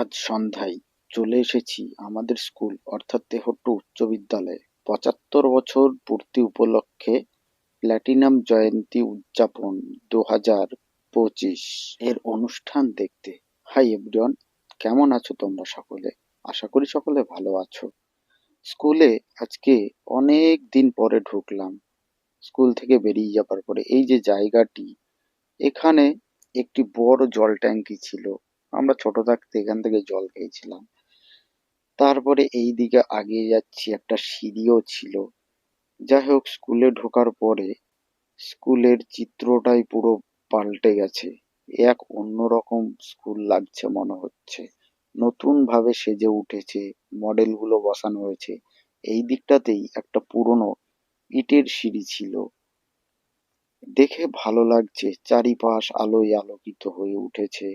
আজ সন্ধ্যায় চলে এসেছি আমাদের স্কুল অর্থাৎ তেহট্ট উচ্চ বিদ্যালয়ে ৭৫ বছর পূর্তি উপলক্ষে প্ল্যাটিনাম জয়ন্তী উদযাপন ২০২৫ এর অনুষ্ঠান দেখতে। হাই এভরিওয়ান, কেমন আছো তোমরা সকলে? আশা করি সকলে ভালো আছো। স্কুলে আজকে অনেক দিন পরে ঢুকলাম। স্কুল থেকে বেরিয়ে যাবার পরে এই যে জায়গাটি, এখানে একটি বড় জল ট্যাঙ্কি ছিল। আমরা ছোট থাকতে এখান থেকে জল খেয়েছিলাম। তারপরে এই দিকে আগিয়ে যাচ্ছি, একটা সিঁড়িও ছিল। যাই হোক, স্কুলে ঢোকার পরে স্কুলের চিত্রটাই পুরো পাল্টে গেছে। এক অন্যরকম স্কুল লাগছে মনে হচ্ছে। নতুন ভাবে সেজে উঠেছে, মডেলগুলো বসানো হয়েছে। এই দিকটাতেই একটা পুরনো ইটের সিঁড়ি ছিল। দেখে ভালো লাগছে, চারিপাশ আলোয় আলোকিত হয়ে উঠেছে।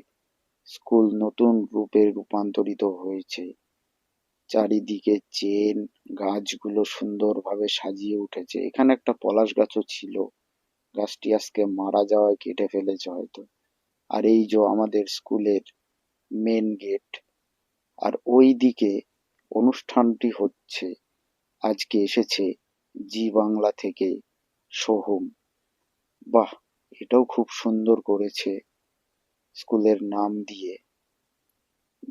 স্কুল নতুন রূপে রূপান্তরিত হয়েছে। চারিদিকে চেন গাছগুলো সুন্দরভাবে সাজিয়ে উঠেছে। এখানে একটা পলাশ গাছও ছিল, গাছটি আজকে মারা যাওয়ায় কেটে ফেলেছে হয়তো। আর এই যে আমাদের স্কুলের মেন গেট, আর ওই দিকে অনুষ্ঠানটি হচ্ছে। আজকে এসেছে জি বাংলা থেকে সোহম। বাহ, এটাও খুব সুন্দর করেছে স্কুলের নাম দিয়ে।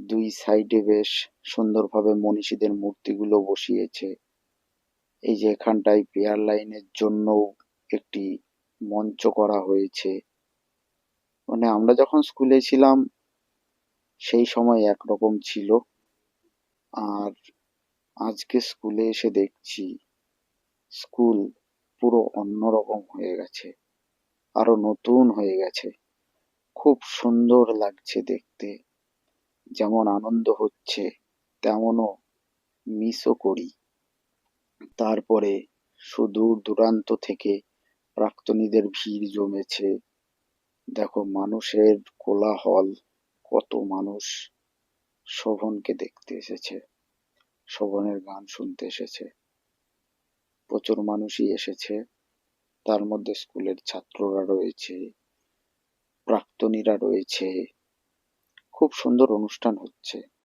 দুই সাইডে বেশ সুন্দরভাবে মনীষীদের মূর্তিগুলো বসিয়েছে। এই যে এখানটায় পেয়ার লাইনের জন্য একটি মঞ্চ করা হয়েছে। মানে আমরা যখন স্কুলে ছিলাম সেই সময় একরকম ছিল, আর আজকে স্কুলে এসে দেখছি স্কুল পুরো অন্যরকম হয়ে গেছে, আরো নতুন হয়ে গেছে। খুব সুন্দর লাগছে দেখতে। যেমন আনন্দ হচ্ছে তেমনও মিসও করি। তারপরে সুদূর দূরান্ত থেকে প্রাক্তনীদের ভিড় জমেছে। দেখো মানুষের কোলাহল, কত মানুষ শোভনকে দেখতে এসেছে, শোভনের গান শুনতে এসেছে। প্রচুর মানুষই এসেছে, তার মধ্যে স্কুলের ছাত্ররা রয়েছে, প্রাক্তনীরা রয়েছে। খুব সুন্দর অনুষ্ঠান হচ্ছে।